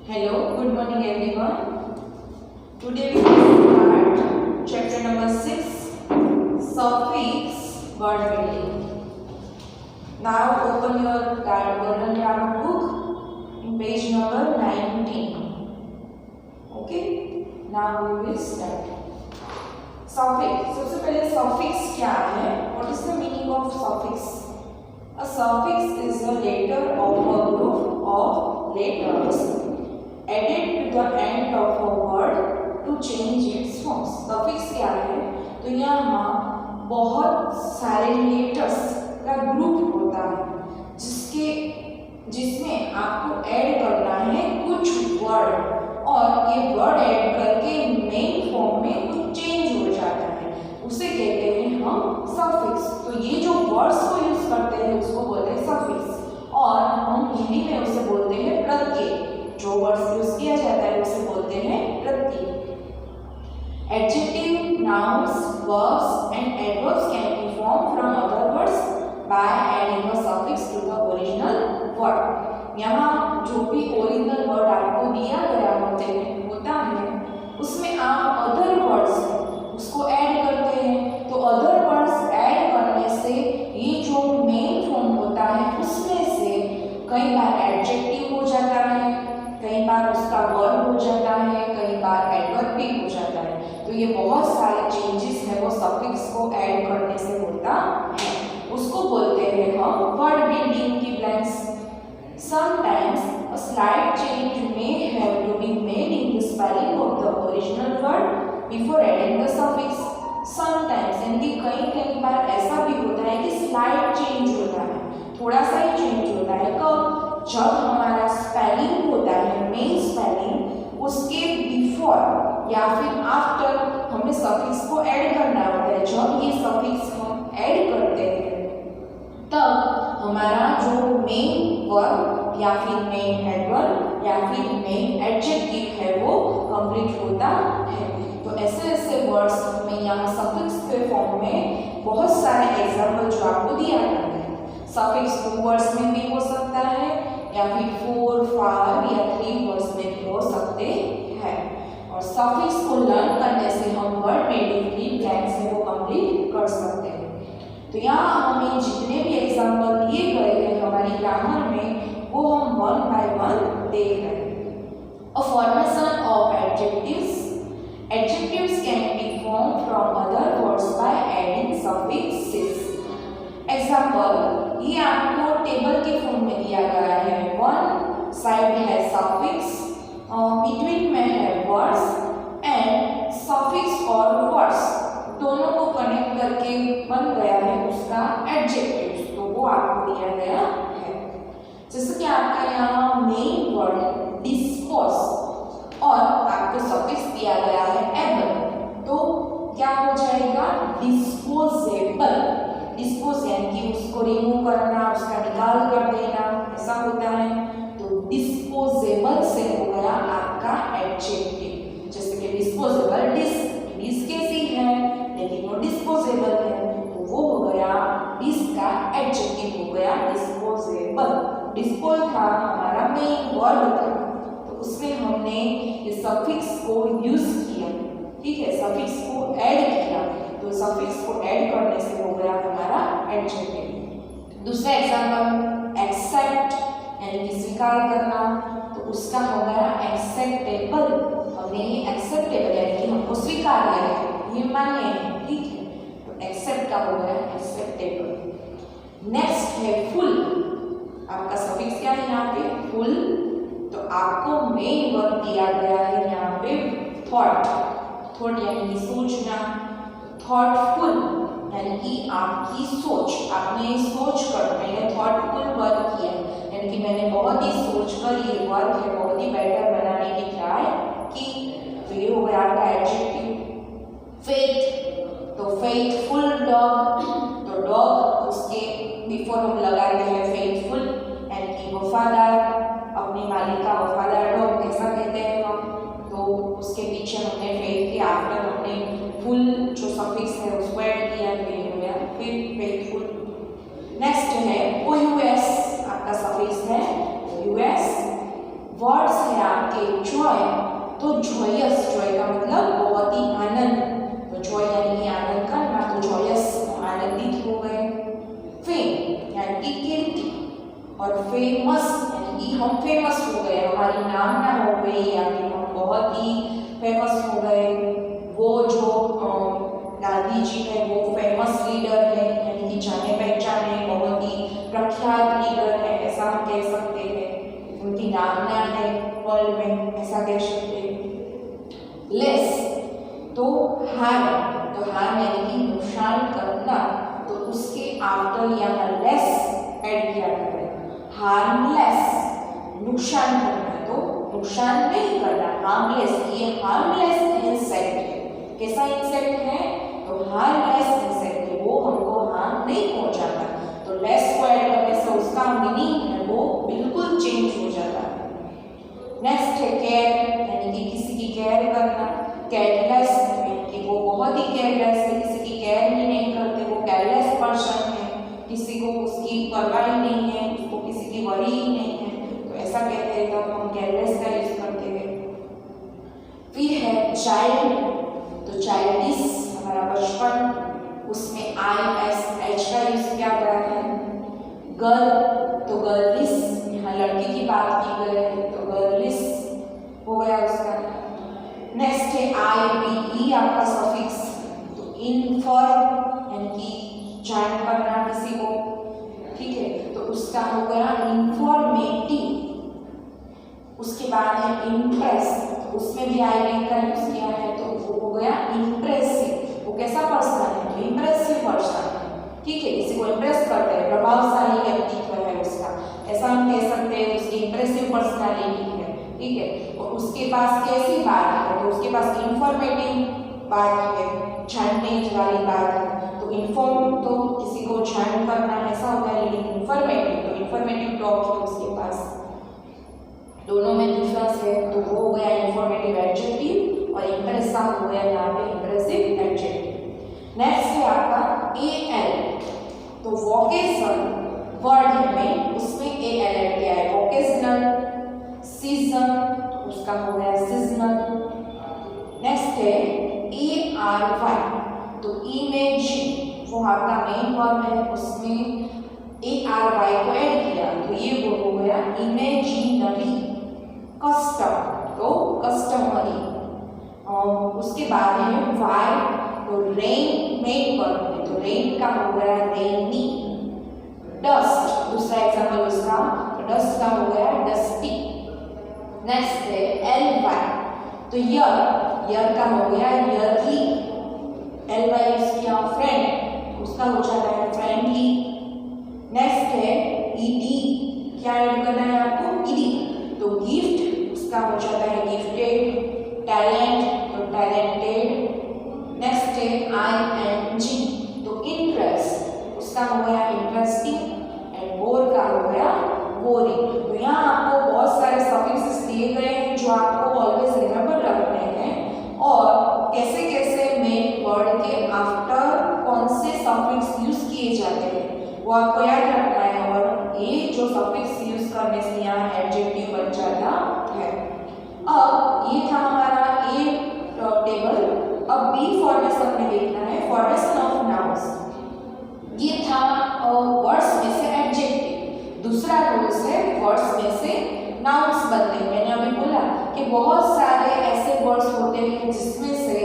Hello, good morning everyone. Today we will start chapter number 6, Suffix word building. Now open your Gordon grammar book in page number 19. Okay, now we will start. Suffix. सबसे पहले suffix क्या है? What is the meaning of suffix? A suffix is a letter of a group of letters added to the end of a word to change its form. Suffix क्या है? तो यहाँ बहुत सारे लेटर्स का ग्रुप होता है जिसमें आपको ऐड करना है कुछ वर्ड और ये वर्ड ऐड करके मेन फॉर्म में कुछ चेंज हो जाता है, उसे कहते हैं हम सफिक्स। तो ये जो वर्ड्स को यूज करते हैं उसको बोलते हैं सफिक्स और हम हिंदी में उसे बोलते हैं प्रत्यय। जो वर्ड्स यूज किया जाता है उसे बोलते हैं प्रत्यय। Adjective, nouns, verbs and adverbs can be formed from other words by adding a suffix to the original word। यहाँ जो भी ओरिजिनल वर्ड आपको दिया गया होता है उसमें आप अदर वर्ड्स उसको ऐड करते हैं। तो अदर वर्ड्स ऐड करने से ये जो मेन फॉर्म होता है उसमें से कई बार एडजेक्टिव हो जाता है, कई बार उसका वर्ब हो जाता है, कई बार एडवर्ब भी हो जाता है। तो ये बहुत सारे चेंजेस है वो सफिक्स को ऐड करने से होता है, उसको बोलते हैं हम वर्ड बिल्डिंग की blanks. Sometimes a slight change may have to be made in the spelling of the original word before adding the suffix. Sometimes यानी कई बार ऐसा भी होता है कि स्लाइट चेंज होता है, थोड़ा सा ही चेंज होता है। कब? जब हमारा स्पेलिंग होता है मेन स्पेलिंग, उसके बिफोर या फिर आफ्टर हमें सफिक्स को ऐड करना होता है। जब ये सफिक्स हम ऐड करते हैं तब हमारा जो मेन वर्ब या फिर मेन एडवर्ब या फिर मेन एडजेक्टिव है वो कंप्लीट होता है। तो ऐसे ऐसे वर्ड्स में यहाँ सफिक्स के फॉर्म में बहुत सारे एग्जाम्पल जो आपको दिया गया है। सफिक्स 2 वर्ड्स में भी हो सकता है या फिर 4, 5 या 3 वर्ड्स में भी हो सकते हैं। और सफिक्स को लर्न करने से हम वर्ड बिल्डिंग की ब्लैंक्स है वो कंप्लीट कर सकते हैं। तो यहाँ हमें जितने भी एग्जाम्पल दिए गए हैं हमारी ग्रामर में वो हम 1 बाय 1 देख रहे हैं। A formation of adjectives. Adjectives can be formed from other words by adding suffixes. Example, ये आपको टेबल के फॉर्म में दिया गया है। 1 साइड है सफिक्स, बिटवीन में है वर्ड्स एंड सफिक्स और वर्ड्स दोनों को कनेक्ट करके बन गया है उसका एडजेक्टिव। तो वो आपको दिया गया है। जैसे कि आपका यहाँ मेन वर्ड डिस्पोज और आपको सफिक्स दिया गया है एबल, तो क्या हो जाएगा? डिस्पोजेबल। डिस्पोज यानी कि उसको रिमूव करना, उसका निकाल कर देना, ऐसा होता है। तो डिस्पोजेबल से हो गया आपका एडजेक्टिव। जैसे कि डिस्पोजेबल, डिस कैसी है लेकिन वो डिस्पोजेबल है, तो वो हो गया डिस का एडजेक्टिव हो गया डिस्पोजेबल। डिस्पोज था हमारा मेन वर्ब था, उसमें हमने ये सफिक्स को यूज किया, ठीक है, सफिक्स को ऐड किया। तो सफिक्स को ऐड करने से हो गया हमारा एडजेक्टिव। दूसरा एग्जांपल एक्सेप्ट यानी कि स्वीकार करना, तो उसका हो गया एक्सेप्टेबल। हमने ये एक्सेप्टेबल यानी कि हमको स्वीकार किया है, ये मान्य है, ठीक है, तो एक्सेप्ट का हो गया एक्सेप्टेबल। नेक्स्ट है फुल। आपका सफिक्स क्या है यहाँ पे? फुल। तो आपको मेन वर्ब दिया गया है यहाँ पे थॉट। थॉट यानी कि सोचना, थॉटफुल यानी कि आपकी सोच, आपने सोच कर मैंने थॉटफुल वर्क किया यानी कि मैंने बहुत ही सोच कर ये वर्क है बहुत ही बेटर बनाने की ट्राई की। तो ये हो गया आपका एडजेक्टिव। फेथ, तो फेथफुल डॉग, तो डॉग उसके बिफोर हम लगाते हैं फेथफुल यानी कि वफादार, अपने मालिक का वफादार डॉग ऐसा कहते हैं हम। तो उसके पीछे हमने फेथ के आफ्टर हमने फुल जो सफिक्स है उसको ऐड किया, तो ये हो गया फिर फेथफुल। नेक्स्ट है ओयूएस, आपका सफिक्स है ओयूएस। वर्ड्स है आपके आगे जॉय, तो जॉयस, जॉय का मतलब बहुत ही आनंद, तो जॉय यानी कि आनंद करना, तो जॉयस आनंदित हो गए। फेम यानी कि कीर्ति, और फेमस यानी कि हम फेमस हो गए, हमारी नामना हो गई या फिर हम बहुत ही फेमस हो गए। वो जो गांधी जी है वो फेमस लीडर है, यानी कि जाने पहचाने बहुत ही प्रख्यात लीडर है, ऐसा हम कह सकते हैं। उनकी नामना है वर्ल्ड में, ऐसा कह सकते हैं। लेस तो हार, तो हार यानी कि नुकसान करना, तो उसके आफ्टर यहाँ लेस ऐड किया गया है। हार्मलेस नुकसान करना, तो नुकसान नहीं करना। हार्मलेस, ये हार्मलेस इंसेक्ट है। कैसा इंसेक्ट है? तो हार्मलेस इंसेक्ट है, वो हमको हार्म नहीं पहुंचाता। तो लेस को ऐड करने से उसका मीनिंग है वो बिल्कुल चेंज हो जाता है। नेक्स्ट है केयर, यानी कि किसी की केयर करना। केयरलेस यानी कि वो बहुत ही केयरलेस है, किसी की केयर ही नहीं करते, वो केयरलेस पर्सन है, किसी को उसकी परवाह ही नहीं है, उसको किसी की वरी ही नहीं है, तो ऐसा कहते हैं, तो हम केयरलेस का यूज करते हैं। फिर है चाइल्ड, तो चाइल्डिश हमारा बचपन, उसमें ISH का यूज किया गया है। गर्ल, तो गर्लिश, यहाँ लड़की की बात की गई है, तो गर्लिश हो गया उसका। नेक्स्ट है IBE आपका सफिक्स, तो इनफॉर्म यानी कि जान करना किसी को, ठीक है, तो उसका हो गया इंफॉर्मेटिव। उसके बाद है इम्प्रेस, तो उसमें भी IB का यूज किया है, तो वो हो गया इम्प्रेसिव। वो कैसा पर्सन है? तो इम्प्रेसिव पर्सन है, ठीक है, किसी को इम्प्रेस करता है, प्रभावशाली व्यक्तित्व है उसका, ऐसा हम कह सकते हैं, उसकी इम्प्रेसिव पर्सनालिटी है, ठीक है। और उसके पास कैसी बात है? तो उसके पास इंफॉर्मेटिव बात है, जानने वाली बात है। तो इन्फॉर्म तो किसी को जान करना ऐसा होता है, लेकिन इंफॉर्मेटिव तो इंफॉर्मेटिव टॉक है उसके पास, दोनों में डिफरेंस है। तो वो हो गया इंफॉर्मेटिव एडजेक्टिव और इम्प्रेसिव हो गया यहाँ पे इम्प्रेसिव एडजेक्टिव। नेक्स्ट है आपका AL, तो वोकेशन वर्ड में उसमें AL ऐड किया है। वोकेशनल, सीजन, उसका हो गया सीजनल। नेक्स्ट है ARY, तो इमेजिन, वो आपका मेन वर्ब है, उसमें ARY को ऐड किया, तो ये वो हो गया इमेजिनरी। कस्टम, तो कस्टमरी। उसके बाद है वाई, तो रेन मेन वर्ब है, तो रेन का हो गया रेनी। डस्ट, दूसरा एग्जांपल उसका, तो डस्ट का हो गया डस्टी। नेक्स्ट है LY, तो ईयर का हो गया ईयरली। LY यूज किया फ्रेंड, उसका हो जाता है फ्रेंडली। नेक्स्ट है ED, क्या ऐड करना है आपको? ED, तो गिफ्ट, उसका हो जाता है गिफ्टेड। टैलेंट, तो टैलेंटेड। नेक्स्ट है ING, तो इंटरेस्ट, उसका हो गया इंटरेस्टिंग। एंड बोर का हो गया बोरिंग। तो यहाँ आपको बहुत सारे सफिक्सेस दिए गए हैं जो आपको ऑलवेज रिमेंबर रखने हैं, और कैसे कैसे मेन वर्ड के आफ्टर कौन से सफिक्स यूज किए जाते हैं वो आपको याद रखना है। और ये जो सफिक्स यूज करने से यहाँ एडजेक्टिव बन जाता है। अब ये था हमारा A टेबल। अब B फॉर्मेशन में देखना है, फॉर्मेशन ऑफ नाउन्स। ये था वर्ड्स में से एडजेक्टिव। दूसरा रूल्स है वर्ड्स में से नाउन्स बनते हैं। मैंने अभी बोला कि बहुत सारे ऐसे वर्ड्स होते हैं जिसमें से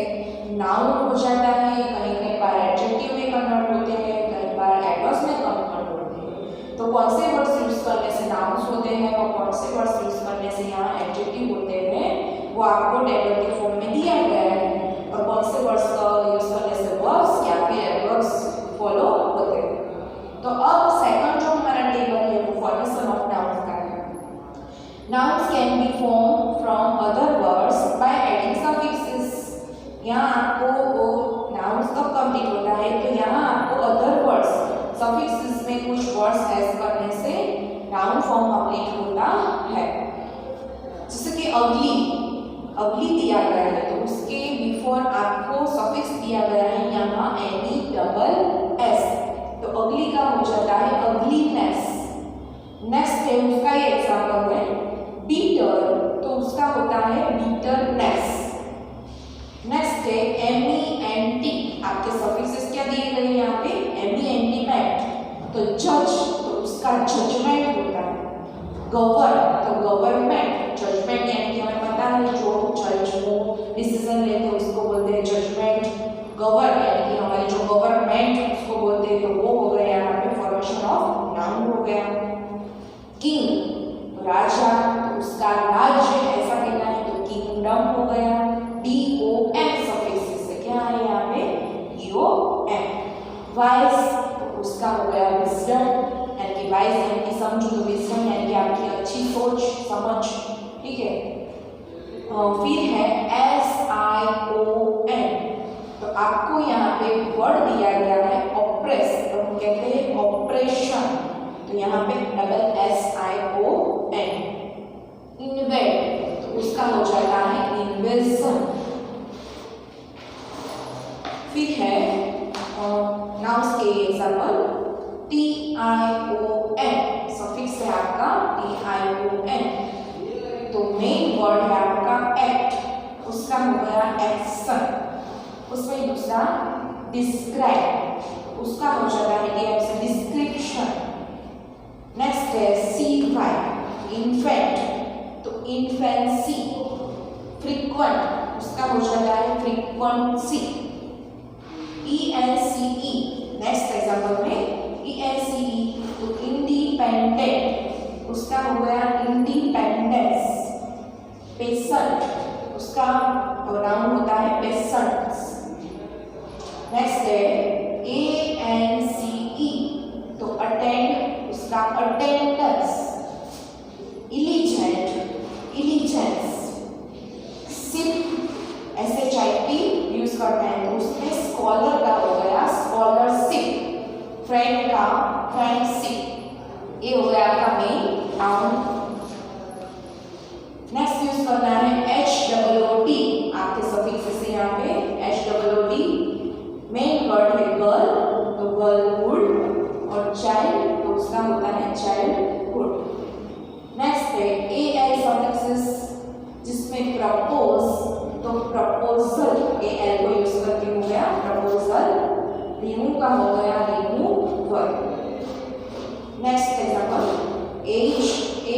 नाउन हो जाता है, कहीं कहीं बार एडजेक्टिव में कन्वर्ट होते हैं, कई बार एडवर्ब में कन्वर्ट होते हैं। तो कौन से वर्ड्स यूज करने से नाउन्स होते हैं और कौन से वर्ड्स यूज करने से यहाँ एडजेक्टिव होते हैं वो आपको टेबल के फॉर्म में दिया गया है। और कौन से वर्ड्स का यूज करने से वर्ब्स या फिर एडवर्ब्स फॉलो होते हैं। तो अब सेकंड जो हमारा टेबल है वो फॉर्मेशन ऑफ नाउन्स का है। Nouns can be form from other words by adding suffixes. यहाँ आपको नाउन्स कब कंप्लीट होता है? तो यहाँ आपको अदर वर्ड्स सफिक्सेस में कुछ वर्ड्स ऐड करने से नाउन फॉर्म कंप्लीट होता है। जैसे कि अगली दिया गया है तो उसके बिफोर आपको सफिक्स दिया गया है यहाँ NESS, तो अगली का हो जाता है अगलीनेस। नेक्स्ट है उसका ये एग्जांपल है बिटर, तो उसका होता तो जज तो उसका जजमेंट होता है। गवर्न तो गवर्नमेंट, जजमेंट यानी कि हमें पता है जो जज वो डिसीजन लेते हैं उसको बोलते हैं जजमेंट। गवर्न यानी कि हमारी जो गवर्नमेंट उसको बोलते हैं, तो वो हो गया यहाँ पे फॉर्मेशन ऑफ नाउन हो गया। किंग राजा, तो उसका राज्य ऐसा कहना है तो किंगडम हो गया। DOM सफिक्स से क्या है यहाँ पे EOM। वाइज तो उसका हो गया विजडम, यानी कि वाइज यानी कि समझो, तो विजडम यानी कि आपकी अच्छी सोच समझ, ठीक है। फिर है SION, तो आपको यहाँ पे वर्ड दिया गया है ऑप्रेस, तो हम कहते हैं ऑपरेशन, तो यहाँ पे डबल SION। इन्वेड तो उसका हो जाता है इन्वेजन। फिर है नाउन्स के एग्जाम्पल TION, सफिक्स है आपका TION, तो मेन वर्ड है आपका एक्ट, उसका हो गया एक्शन। उसमें दूसरा डिस्क्राइब, उसका हो जाता है DIM से डिस्क्रिप्शन। नेक्स्ट है CY, इन्फेंट, तो इन्फेंसी। फ्रीक्वेंट, उसका हो जाता है फ्रीक्वेंसी। ENCE, नेक्स्ट एग्जाम्पल में ENCE, तो इंडिपेंडेंट, उसका हो गया इंडिपेंडेंस। पेशेंट, उसका नाउन होता है पेशेंट्स। नेक्स्ट है ANCE, तो अटेंड, उसका अटेंडेंस। इलिजेंट, इलिजेंस। सिप SHIP यूज करते हैं तो उसमें स्कॉलर का हो गया स्कॉलरशिप। फ्रेंड का फ्रेंडशिप, ये हो गया आपका मेन नाउन। नेक्स्ट यूज करना है HOOT, आपके सफिक्स से यहाँ पे HOOT। मेन वर्ड है गर्ल, तो गर्लहुड, और चाइल्ड तो उसका होता है चाइल्डहुड। नेक्स्ट है AL सफिक्सेस, जिसमें प्रपोज, तो प्रपोजल AL को यूज करके हो गया प्रपोजल। रिमूव का हो गया remover. Next example AGE,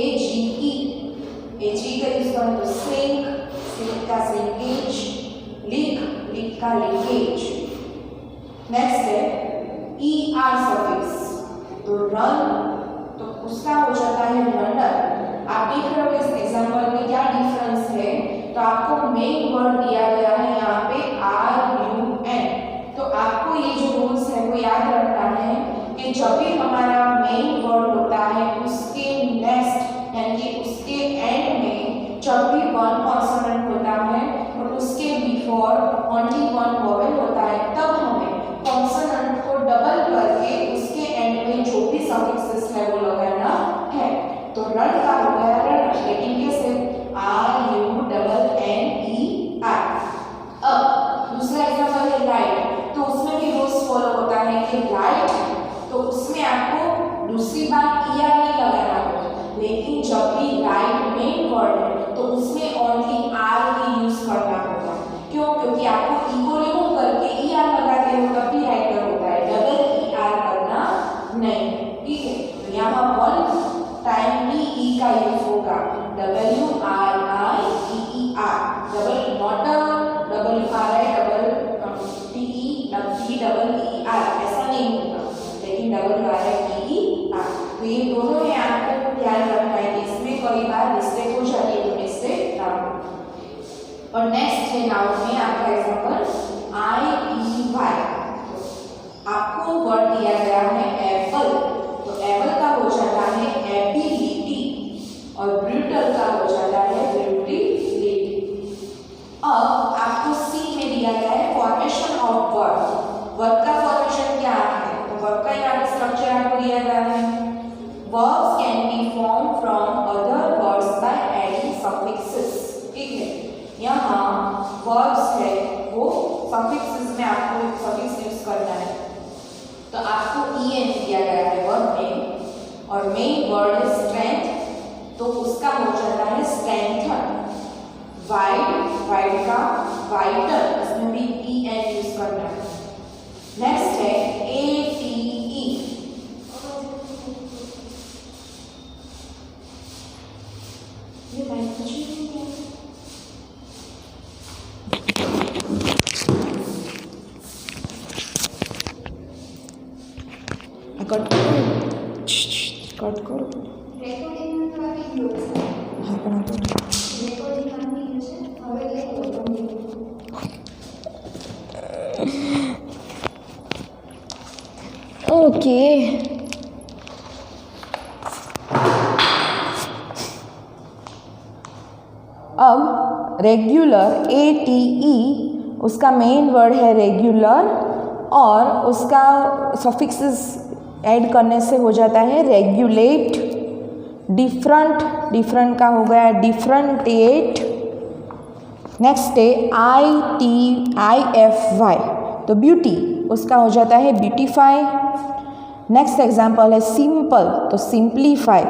AGE का यूज करें तो सिंक, सिंक का सिंकेज। लीक, लीक का लीकेज। नेक्स्ट है ER सफिक्स, तो रन, तो उसका हो जाता है रनर। आप देख रहे हो इस एग्जाम्पल में क्या डिफरेंस है, तो आपको मेन वर्ड दिया गया है यहाँ पे RUN, तो आपको ये जो रूल्स है वो याद रखना है कि जब भी हमारा मेन वर्ड होता है उसके नेक्स्ट यानी कि उसके एंड में जब भी वन कॉन्सोनेंट होता है और उसके बिफोर ओनली वन वोवेल होता है, तब हमें कॉन्सोनेंट को डबल करके उसके एंड में जो भी सफिक्सेस है वो लगाना है। तो रन का हो गया रन, लेकिन कैसे RUNNER। अब दूसरा एग्जांपल है राइट, तो उसमें भी रूल्स फॉलो होता है कि राइट तो उसमें आपको दूसरी बार ER नहीं लगाना होगा, लेकिन जब भी राइट मेन वर्ड है तो उसमें ओनली R ही यूज करना होगा। क्यों? क्योंकि आपको ई को रिमूव करके ER लगाते हो तब भी राइटर होता है, डबल ER करना नहीं, ठीक है। तो यहाँ वन टाइम ही E का यूज होगा, WRIEER, double not WRI TEER ऐसा नहीं होगा, लेकिन WRIEER। तो ये दोनों में आपको ध्यान रखना है कि इसमें कई बार मिस्टेक हो जाती है, तो मिस्टेक ना हो। और नेक्स्ट है नाउन में आपका एग्जांपल IEY, आपको वर्ड दिया गया है एबल, तो एबल का हो जाता है एबिलिटी और ब्रूटल का हो जाता है ब्रूटिलिटी। अब आपको सी में दिया गया है फॉर्मेशन ऑफ वर्ब, वर्ब का फॉर्मेशन क्या है, तो वर्ब का यहाँ पे स्ट्रक्चर आपको दिया गया है। Verbs can be formed from other words by adding suffixes, ठीक है। यहाँ verbs है वो suffixes में आपको suffix यूज करना है, तो आपको EN दिया गया है वर्ब में, और मेन वर्ड है स्ट्रेंथ, तो उसका हो जाता है स्ट्रेंथन। वाइड, वाइड का वाइडर, इसमें भी EN यूज करना है। नेक्स्ट है ATE, ये लाइट कुछ नहीं है। कट करो। ओके, अब रेगुलर ATE उसका मेन वर्ड है रेगुलर और उसका सफिक्सेस ऐड करने से हो जाता है रेगुलेट, डिफरेंट का हो गया डिफरेंटिएट। नेक्स्ट है ITIFY तो ब्यूटी उसका हो जाता है ब्यूटीफाई। नेक्स्ट एग्जाम्पल है सिंपल तो सिंप्लीफाई।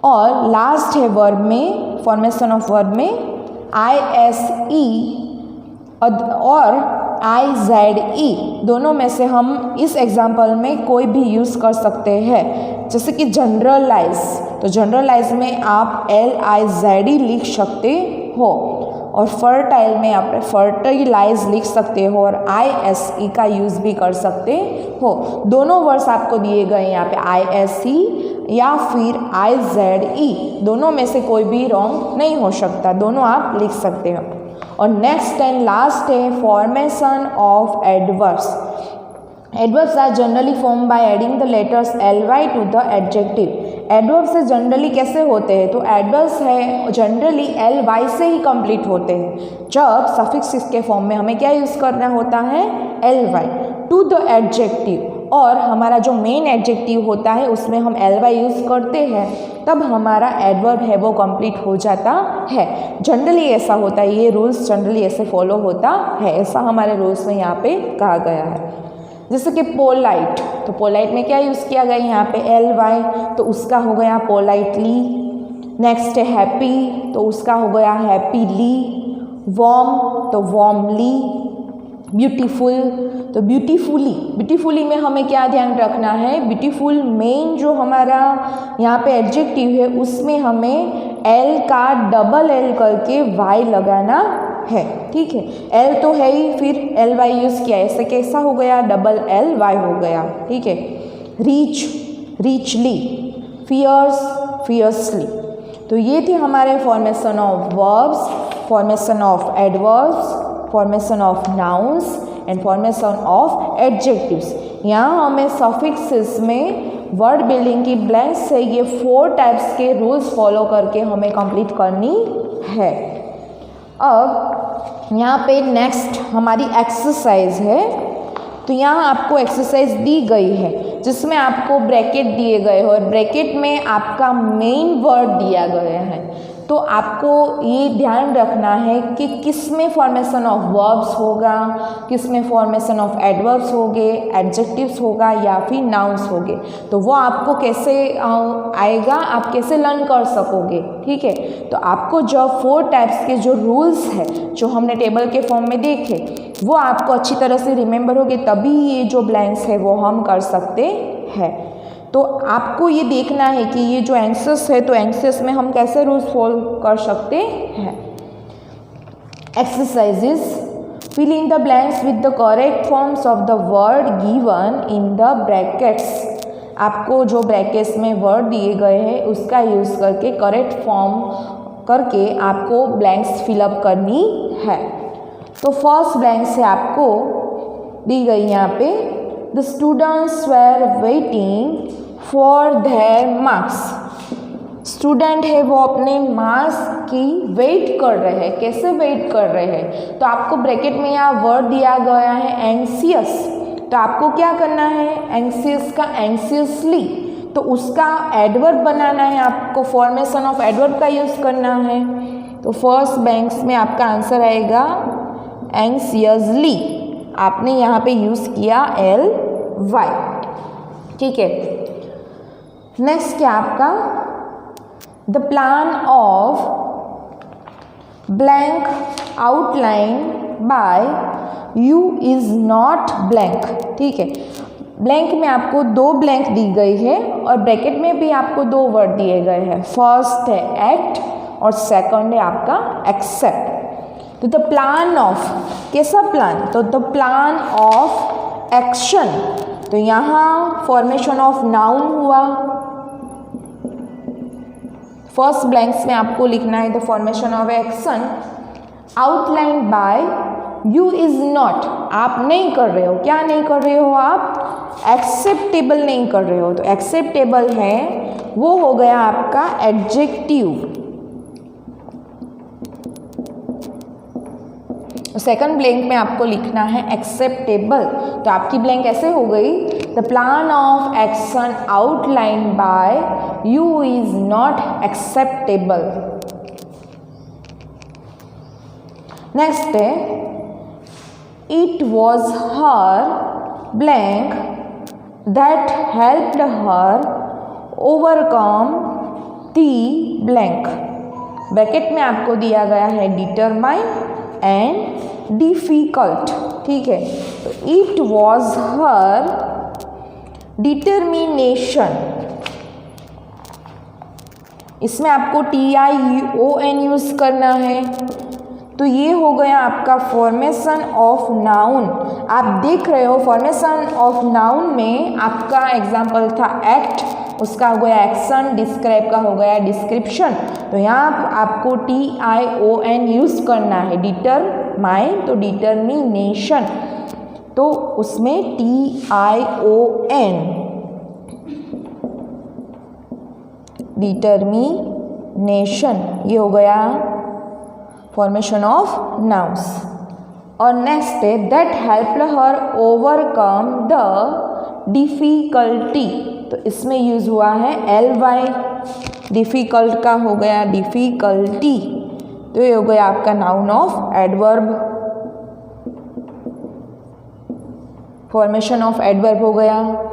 और लास्ट है वर्ब में, फॉर्मेशन ऑफ वर्ब में ISE और IZE दोनों में से हम इस एग्जाम्पल में कोई भी यूज़ कर सकते हैं। जैसे कि जनरलाइज तो जनरलाइज में आप LIZD लिख सकते हो और फर्टाइल में आप फर्टिलाइज लिख सकते हो और ISE का यूज़ भी कर सकते हो। दोनों वर्ड्स आपको दिए गए हैं यहाँ पे ISE या फिर IZE, दोनों में से कोई भी रॉन्ग नहीं हो सकता, दोनों आप लिख सकते हो। और नेक्स्ट एंड लास्ट है formation of adverbs. Adverbs are generally form by adding the letters ly to the adjective. Adverbs से जनरली कैसे होते हैं, तो एडवर्ब्स है जनरली ly से ही कंप्लीट होते हैं। जब सफिक्स इसके फॉर्म में हमें क्या यूज़ करना होता है ly टू द एडजेक्टिव, और हमारा जो मेन एडजेक्टिव होता है उसमें हम ly यूज़ करते हैं, तब हमारा एडवर्ब है वो कंप्लीट हो जाता है। जनरली ऐसा होता है, ये रूल्स जनरली ऐसे फॉलो होता है, ऐसा हमारे रूल्स में यहाँ पे कहा गया है। जैसे कि पोलाइट तो पोलाइट में क्या यूज़ किया गया यहाँ पे ly तो उसका हो गया पोलाइटली। नेक्स्ट है हैप्पी तो उसका हो गया हैप्पीली। वार्म तो वार्मली। ब्यूटीफुल तो ब्यूटीफुली में हमें क्या ध्यान रखना है, ब्यूटीफुल मेन जो हमारा यहाँ पे एडजेक्टिव है उसमें हमें L का डबल L करके Y लगाना है, ठीक है। L तो है ही, फिर ly यूज़ किया, ऐसे कैसा हो गया डबल ly हो गया, ठीक है। Richly, fiercely. तो ये थे हमारे formation of verbs, formation of adverbs, formation of nouns and formation of adjectives. यहाँ हमें सफिक्सेस में वर्ड बिल्डिंग की ब्लैंक्स से ये 4 टाइप्स के रूल्स फॉलो करके हमें कंप्लीट करनी है। अब यहाँ पे नेक्स्ट हमारी एक्सरसाइज है, तो यहाँ आपको एक्सरसाइज दी गई है जिसमें आपको ब्रैकेट दिए गए हो और ब्रैकेट में आपका मेन वर्ड दिया गया है। तो आपको ये ध्यान रखना है कि किस में फॉर्मेशन ऑफ वर्ब्स होगा, किस में फॉर्मेशन ऑफ एडवर्ब्स होंगे, एडजेक्टिव्स होगा या फिर नाउन्स होंगे। तो वो आपको कैसे आएगा, आप कैसे लर्न कर सकोगे, ठीक है। तो आपको जब 4 टाइप्स के जो रूल्स है जो हमने टेबल के फॉर्म में देखे वो आपको अच्छी तरह से रिमेंबर होगे, तभी ये जो ब्लैंक्स है वो हम कर सकते हैं। तो आपको ये देखना है कि ये जो एंसर्स है तो एंसर्स में हम कैसे रूल्स फॉलो कर सकते हैं। Exercises, fill in the blanks with the correct forms of the word given in the brackets. आपको जो ब्रैकेट्स में वर्ड दिए गए हैं उसका यूज़ करके करेक्ट फॉर्म करके आपको ब्लैंक्स फिलअप करनी है। तो फर्स्ट ब्लैंक से आपको दी गई यहाँ पे, the students were waiting for their marks. Student है वो अपने मार्क्स की वेट कर रहे हैं। कैसे वेट कर रहे हैं, तो आपको ब्रैकेट में यहाँ वर्ड दिया गया है एंग्सियस, तो आपको क्या करना है एंग्सियस का एंग्सियसली, तो उसका एडवर्ब बनाना है, आपको फॉर्मेशन ऑफ एडवर्ब का यूज़ करना है। तो फर्स्ट बैंक्स में आपका आंसर आएगा एंग्सियसली, आपने यहाँ पे यूज़ किया ly, ठीक है। नेक्स्ट क्या आपका, the plan of blank outline by you is not blank, ठीक है। ब्लैंक में आपको 2 ब्लैंक दी गई है और ब्रैकेट में भी आपको 2 वर्ड दिए गए हैं। फर्स्ट है एक्ट और सेकंड है आपका एक्सेप्ट। तो द प्लान ऑफ, कैसा प्लान, तो द प्लान ऑफ एक्शन, तो यहाँ फॉर्मेशन ऑफ नाउन हुआ। फर्स्ट ब्लैंक्स में आपको लिखना है the formation of action outline by you is not, आप नहीं कर रहे हो, क्या नहीं कर रहे हो आप, एक्सेप्टेबल नहीं कर रहे हो। तो एक्सेप्टेबल है वो हो गया आपका एडजेक्टिव। सेकंड ब्लैंक में आपको लिखना है एक्सेप्टेबल, तो आपकी ब्लैंक ऐसे हो गई the plan of action outline by you is not acceptable. Next है it was her blank that helped her overcome the blank. Bracket में आपको दिया गया है डिटरमाइन एंड डिफिकल्ट, ठीक है। तो इट वॉज हर डिटर्मिनेशन, इसमें आपको TION यूज करना है। तो ये हो गया आपका फॉर्मेशन ऑफ नाउन। आप देख रहे हो फॉर्मेशन ऑफ नाउन में आपका एग्जाम्पल था एक्ट, उसका हो गया एक्शन, डिस्क्राइब का हो गया डिस्क्रिप्शन। तो यहाँ आपको TION यूज करना है। डिटरमाइन तो डिटर्मिनेशन, तो उसमें TION, डिटर्मिनेशन, ये हो गया फॉर्मेशन ऑफ नाउन्स। और नेक्स्ट है that helped her overcome the difficulty, तो इसमें यूज हुआ है LY, डिफिकल्ट का हो गया डिफिकल्टी, तो ये हो गया आपका noun of adverb, formation of adverb हो गया।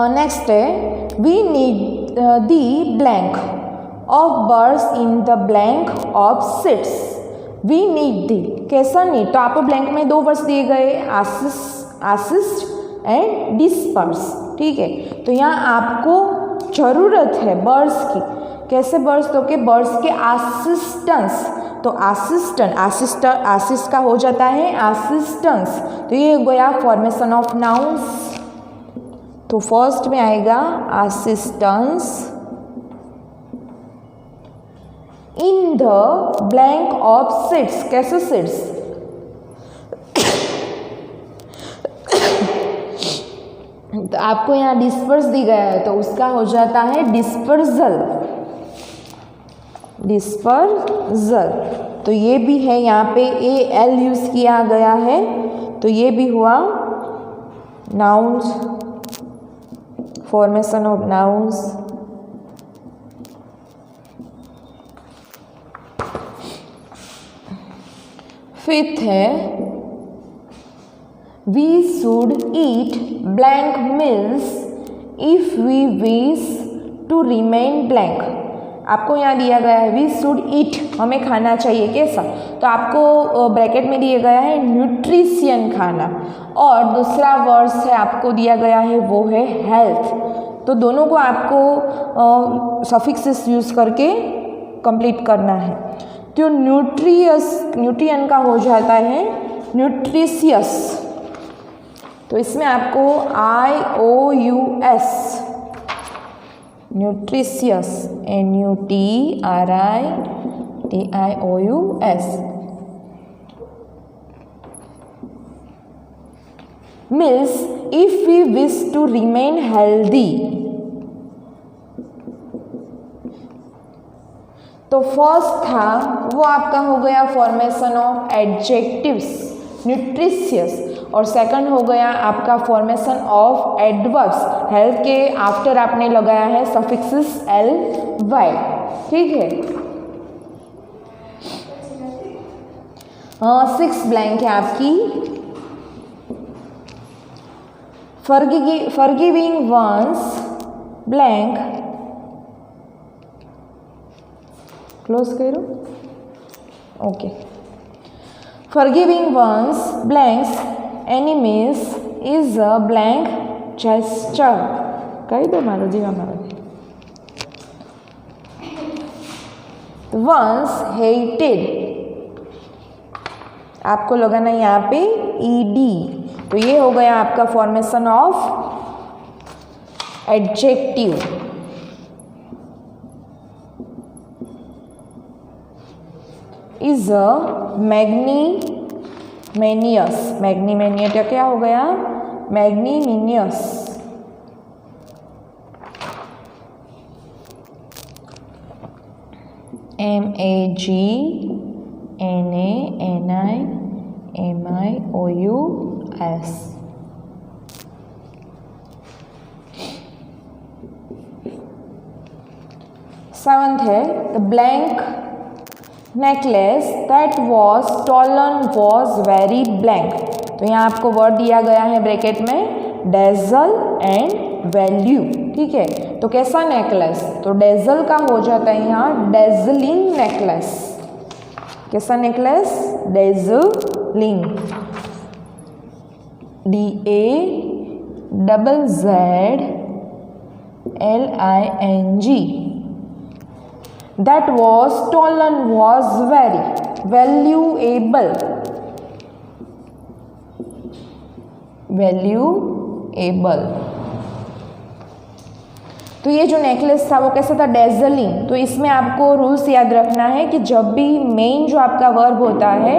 नेक्स्ट है we need the blank of birds in the blank of seats. We need the, कैसा नीड, तो आपको ब्लैंक में 2 वर्ड्स दिए गए असिस्ट एंड डिस्पर्स, ठीक है। तो यहाँ आपको ज़रूरत है बर्ड्स की, कैसे बर्ड्स, तो कि बर्ड्स के असिस्टेंस, तो असिस्ट का हो जाता है असिस्टेंस, तो ये हो गया फॉर्मेशन ऑफ नाउन्स। तो फर्स्ट में आएगा assistance in the blank of seats, कैसे सीट्स, तो आपको यहाँ डिस्पर्स दी गया है तो उसका हो जाता है डिस्पर्जल, डिस्पर्जल। तो ये भी है, यहाँ पे AL यूज किया गया है, तो ये भी हुआ nouns, formation of nouns. Fifth है we should eat blank meals if we wish to remain blank. आपको यहाँ दिया गया है वी शुड ईट, हमें खाना चाहिए, कैसा, तो आपको ब्रैकेट में दिया गया है न्यूट्रिशियन खाना, और दूसरा वर्ड्स है आपको दिया गया है वो है हेल्थ। तो दोनों को आपको सफिक्सेस यूज करके कंप्लीट करना है। तो न्यूट्रियन का हो जाता है न्यूट्रिशियस, तो इसमें आपको IOUS, nutritious, NUTRITIOUS, means if we wish to remain healthy। तो फर्स्ट था वो आपका हो गया फॉर्मेशन ऑफ एडजेक्टिव्स न्यूट्रिशियस, और सेकंड हो गया आपका फॉर्मेशन ऑफ एडवर्ब्स, हेल्थ के आफ्टर आपने लगाया है सफिक्सेस LY, ठीक है। 6 ब्लैंक है आपकी forgiving ones ब्लैंक क्लोज करो okay forgiving one's blanks enemies is a blank gesture કહી દો મારો જીવા મારો once hated आपको लगाना यहाँ पे ed तो ये हो गया आपका formation of adjective is a magnanimous magnanimous क्या हो गया मैग्नीमेनियस MAGNANIMIOUS सेवंथ है the blank necklace that was stolen was very blank तो यहाँ आपको वर्ड दिया गया है ब्रैकेट में डेजल एंड वैल्यू ठीक है तो कैसा नेकलेस तो डेजल का हो जाता है यहाँ डेजलिंग नेकलेस कैसा necklace dazzling DAZZLING that was stolen was very valuable तो ये जो नेकलेस था वो कैसा था डेजलिंग तो इसमें आपको रूल्स याद रखना है कि जब भी मेन जो आपका वर्ब होता है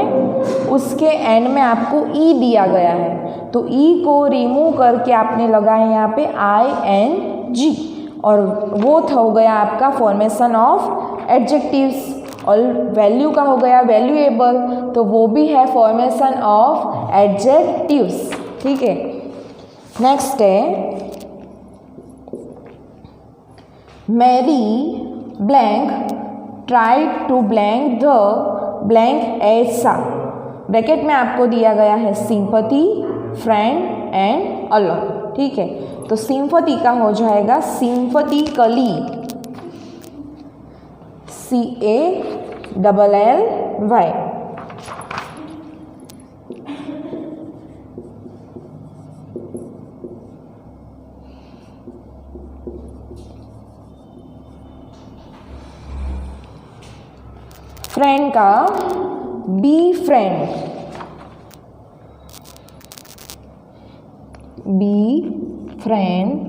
उसके एंड में आपको ई दिया गया है तो ई को रिमूव करके आपने लगाया यहाँ पे ING और वो हो गया आपका फॉर्मेशन ऑफ एडजेक्टिव्स और वैल्यू का हो गया वैल्यूएबल तो वो भी है फॉर्मेशन ऑफ एडजेक्टिव्स ठीक है नेक्स्ट है Mary blank tried to blank the blank ऐसा ब्रैकेट में आपको दिया गया है सिंपैथी फ्रेंड एंड अलोन ठीक है तो सिंपैथी का हो जाएगा सिंपैथिकली CALLY फ्रेंड का बी फ्रेंड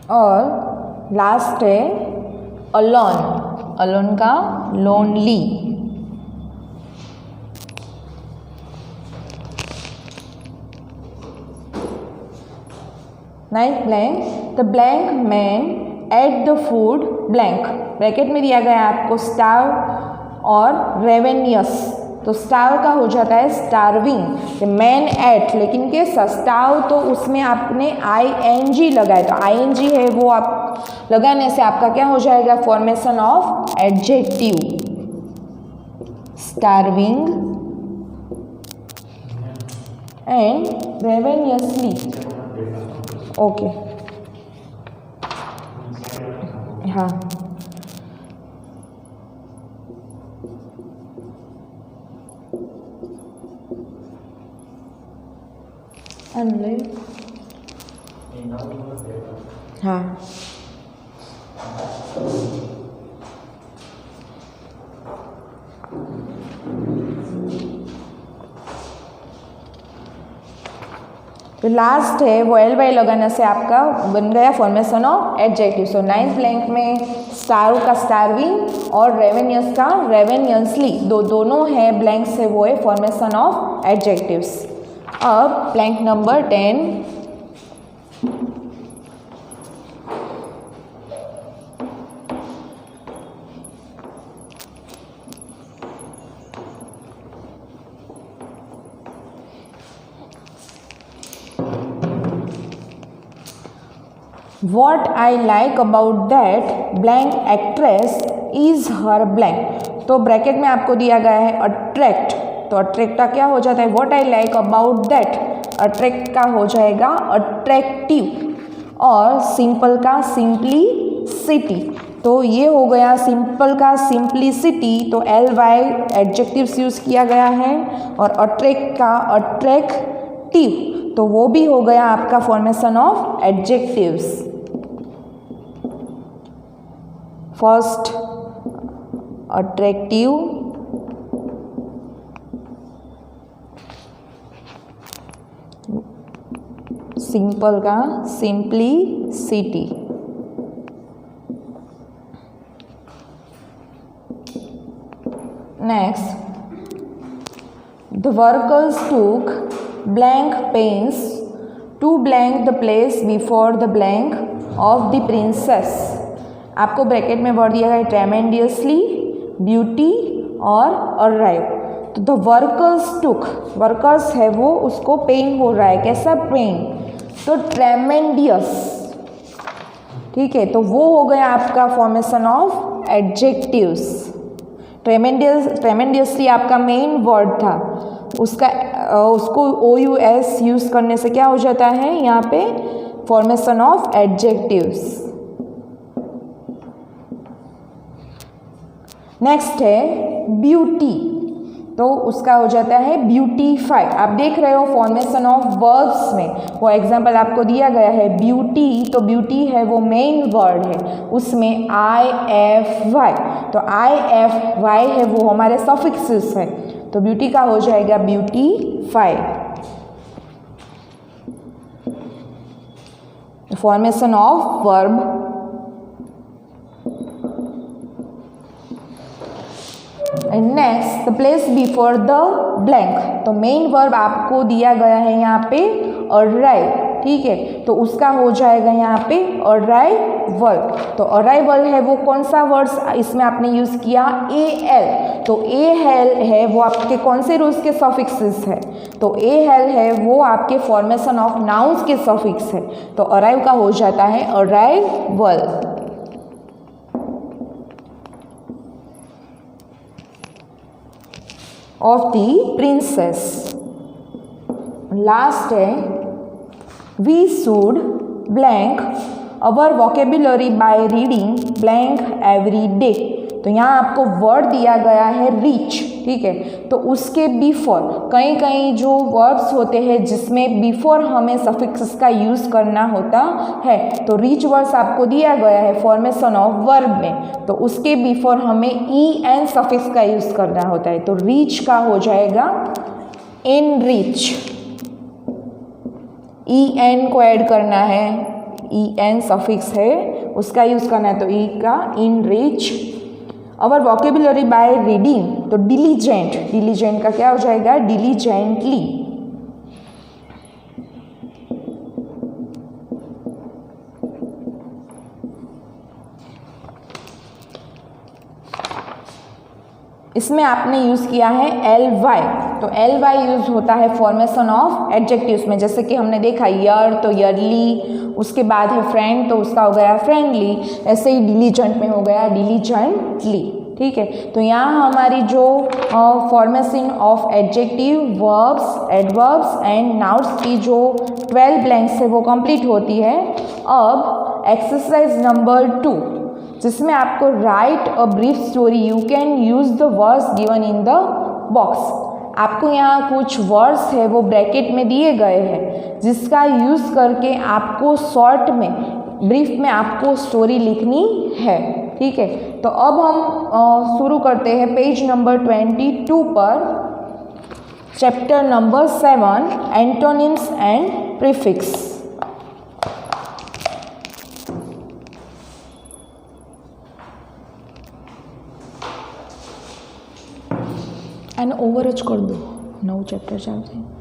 और लास्ट है अलोन का lonely ninth blank the blank man at the food blank bracket में दिया गया है आपको स्टार्व और रेवेनियस तो स्टार्व का हो जाता है स्टार्विंग मैन एट लेकिन कैसा स्टार्व तो उसमें आपने ING लगाया तो ING है वो आप लगाने से आपका क्या हो जाएगा formation of adjective starving and ravenously okay हाँ हाँ तो लास्ट है वो LY लगाने से आपका बन गया formation of adjective so ninth blank में स्टार का स्टारविंग और रेवेनियस का रेवेनियसली दोनों है ब्लैंक से वो है फॉर्मेशन ऑफ एडजेक्टिव्स अब blank number 10 What I like about that blank actress is her blank तो ब्रैकेट में आपको दिया गया है अट्रैक्ट तो अट्रैक्ट का क्या हो जाता है, what I like about that, attract का हो जाएगा अट्रैक्टिव, और सिंपल का सिंपलीसिटी। तो ये हो गया सिंपल का सिंपलीसिटी, तो ly एडजेक्टिव्स यूज़ किया गया है, और अट्रैक्ट का अट्रैक्टिव, तो वो भी हो गया आपका formation of adjectives. First attractive, simple का simplicity. Next, the workers took blank pens to blank the place before the blank of the princess। आपको ब्रैकेट में वर्ड दिया गया है ट्रेमेंडियसली, ब्यूटी और अराइव। तो द वर्कर्स टुक, वर्कर्स है वो, उसको पेन हो रहा है, कैसा पेन, तो ट्रेमेंडियस, ठीक है। तो वो हो गया आपका फॉर्मेशन ऑफ एडजेक्टिव्स। ट्रेमेंडियसली आपका मेन वर्ड था, उसको OUS यूज़ करने से क्या हो जाता है यहाँ पे, फॉर्मेशन ऑफ एडजेक्टिव्स। नेक्स्ट है ब्यूटी, तो उसका हो जाता है ब्यूटीफाई। आप देख रहे हो फॉर्मेशन ऑफ वर्ब्स में वो एग्जाम्पल आपको दिया गया है, ब्यूटी, तो ब्यूटी है वो मेन वर्ड है, उसमें IFY, तो IFY है वो हमारे सफिक्सेस है, तो ब्यूटी का हो जाएगा beautify. Formation of verb, next the place before the blank, तो मेन वर्ब आपको दिया गया है यहाँ पे अराइव, ठीक है, तो उसका हो जाएगा यहाँ पे अराइवल। तो अराइवल है वो कौन सा वर्ड्स इसमें आपने यूज़ किया, AL, तो AL है वो आपके कौन से रूल्स के सफिक्सेस है, तो AL है वो आपके फॉर्मेशन ऑफ नाउन्स के सफिक्स है, तो अराइव का हो जाता है arrival. Of the princess. Last है we should blank our vocabulary by reading blank every day. तो यहाँ आपको वर्ड दिया गया है रीच, ठीक है, तो उसके बिफोर कहीं कहीं जो वर्ड्स होते हैं जिसमें बिफोर हमें सफिक्स का यूज़ करना होता है, तो रीच वर्ड्स आपको दिया गया है फॉर्मेशन ऑफ वर्ब में, तो उसके बिफोर हमें EN सफिक्स का यूज़ करना होता है, तो रीच का हो जाएगा इन रीच, EN को ऐड करना है, EN सफिक्स है उसका यूज़ करना है, तो E का enrich. Our vocabulary by reading, तो डिलीजेंट, डिलीजेंट का क्या हो जाएगा, डिलीजेंटली। इसमें आपने यूज़ किया है LY, तो LY यूज़ होता है फॉर्मेशन ऑफ एडजेक्टिव्स में, जैसे कि हमने देखा ईयर तो ईयरली, उसके बाद है फ्रेंड तो उसका हो गया फ्रेंडली, ऐसे ही डिलीजेंट में हो गया डिलीजेंटली, ठीक है। तो यहाँ हमारी जो formation of adjective, verbs, adverbs and nouns की जो 12 ब्लैंक्स है वो कंप्लीट होती है। अब एक्सरसाइज नंबर 2, जिसमें आपको right a brief story, you can use the words given in the box. आपको यहाँ कुछ वर्ड्स है वो ब्रैकेट में दिए गए हैं, जिसका यूज़ करके आपको शॉर्ट में, ब्रीफ में आपको स्टोरी लिखनी है, ठीक है। तो अब हम शुरू करते हैं पेज नंबर 22 पर, chapter number 7, antonyms and prefix. And ओवरच कर दो, 9 चैप्टर चालते हैं।